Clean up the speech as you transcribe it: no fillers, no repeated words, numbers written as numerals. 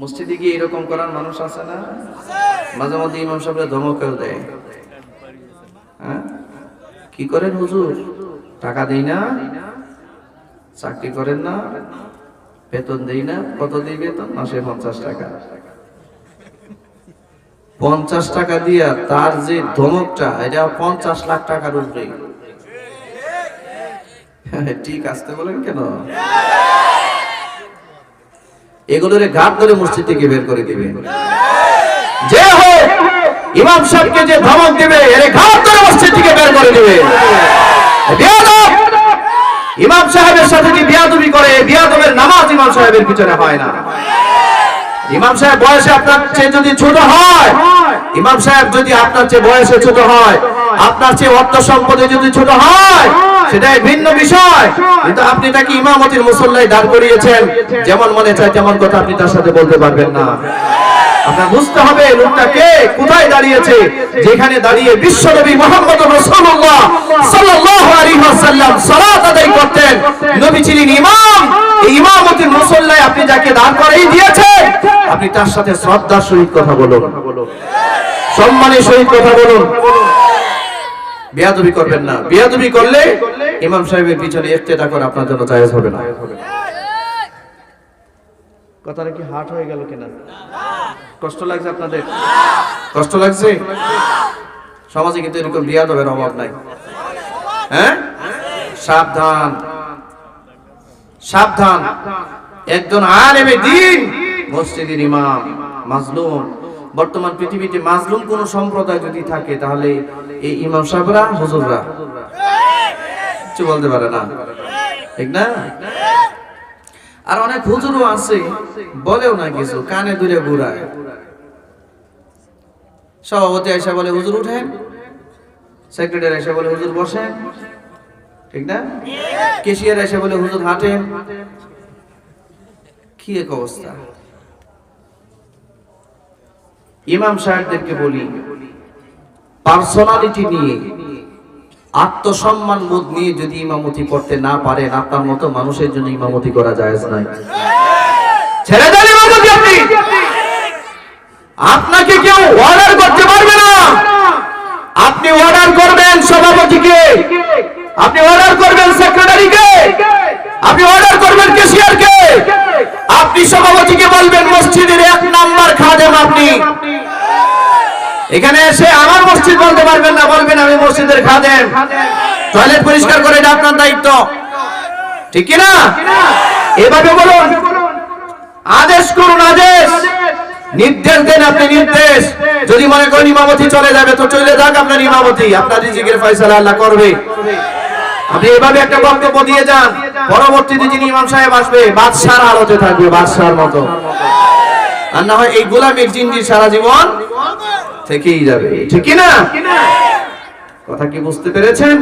মসজিদে গিয়ে এরকম করার মানুষ আছে না? মাঝে মাঝে ইমাম সাহেবরা ধমকও দেয়। হ্যাঁ, কি করেন হুজুর? টাকা দেই না, চাকরি করেন না, বেতন দেই না। কত দিই বেতন? মাসে 50 টাকা। 50 টাকা দিয়া তার যে ধমকটা, এটা 50 লাখ টাকার উপরে। ঠিক আসতে বলেন কেন? এগুলোরে ঘাট ধরে মসজিদ থেকে বের করে দিবে। যে হোক ইমাম সাহেবকে যে ধমক দিবে, এর ঘাট ধরে মসজিদ থেকে বের করে দিবে। বেয়াদব! ইমাম সাহেবের সাথে যে বেয়াদবি করে, বেয়াদবের নামাজ ইমাম সাহেবের পিছনে হয় না। ইমাম সাহেব বয়সে আপনার চেয়ে যদি ছোট হয়, ইমাম সাহেব যদি আপনার চেয়ে বয়সে ছোট হয়, আপনার চেয়ে অর্থ সম্পদে যদি ছোট হয়, সেটাই ভিন্ন বিষয়। কিন্তু আপনি তাকে ইমামতির মুসল্লায় দাঁড় করিয়েছেন, যেমন মনে চায় তেমন কথা আপনি তার সাথে বলতে পারবেন না। আপনার বুঝতে হবে লোকটা কে, কোথায় দাঁড়িয়েছে। যেখানে দাঁড়িয়ে বিশ্বনবী মুহাম্মদ রাসূলুল্লাহ সাল্লাল্লাহু আলাইহি ওয়াসাল্লাম সালাত আদায় করতেন, নবী ছিলেন ইমাম। এই ইমামতির মুসল্লায় আপনি যাকে দাঁড় করিয়ে দিয়েছেন, আপনি তার সাথে শ্রদ্ধার সহিত কথা বলুন, সম্মানের সহিত কথা বলুন। বেয়াদবি করবেন না। বেয়াদবি করলে ইমাম সাহেবের পিছনে ইক্তেদা করা আপনার জন্য জায়েজ হবে না। কথাটা কি হার্ট হয়ে গেল কিনা? কষ্ট লাগছে আপনাদের? কষ্ট লাগছে? সমাজে কিন্তু এরকম বেয়াদবের অভাব নাই। হ্যাঁ, সাবধান সাবধান। একজন আলেমে দ্বীন, মসজিদের ইমাম, মাজলুম। বর্তমান পৃথিবীতে মাজলুম কোন সম্প্রদায় যদি থাকে, তাহলে এই ইমাম সাহেবরা, হুজুররা কিছু বলতে পারে না, ঠিক না? আর অনেক হুজুরও আছে, বলেও না কিছু, কানে ধরে ঘুরায়। সভাপতি এসে বলে হুজুর উঠেন, সেক্রেটারি এসে বলে হুজুর বসেন, ঠিক না? ক্যাশিয়ার এসে বলে হুজুর হাঁটেন। কি এক অবস্থা! ইমাম সাহেবদেরকে বলি, পার্সোনালিটি নিয়ে, আত্মসম্মান বোধ নিয়ে যদি ইমামতি করতে না পারেন, আপনার মতো মানুষের জন্য ইমামতি করা জায়েজ নাই। ছেড়ে দেন ইমামতি। আপনি, আপনাকে কেউ অর্ডার করতে পারবে না। আপনি অর্ডার করবেন সভাপতিকে, আপনি অর্ডার করবেন সেক্রেটারিকে, আপনি অর্ডার করবেন ক্যাশিয়ারকে, আপনি সভাপতিকে বলবেন মসজিদের 1 নাম্বার খাদেম আপনি। এখানে এসে আমার মসজিদ বলতে পারবেন না, বলবেন আমি মসজিদের খাদেম। টয়লেট পরিষ্কার করে এটা আপনার দায়িত্ব, ঠিক কি না? এভাবে বলুন, আদেশ করুন, আদেশ, নির্দেশ দেন আপনি, নির্দেশ। যদি মনে করেন ইমামতি চলে যাবে, তো চলে যাক আপনার ইমামতি, আপনার রিজিকের ফয়সালা আল্লাহ করবে। আপনি এভাবে একটা বক্তব্য দিয়ে যান, পরবর্তীতে যিনি ইমাম সাহেব আসবে বাদশার আলোতে থাকবে, বাদশার মতো। আর না হয় এই গোলামের জিন্দি সারা জীবন থেকেই যাবে, ঠিক কি না? কথা কি বুঝতে পেরেছেন?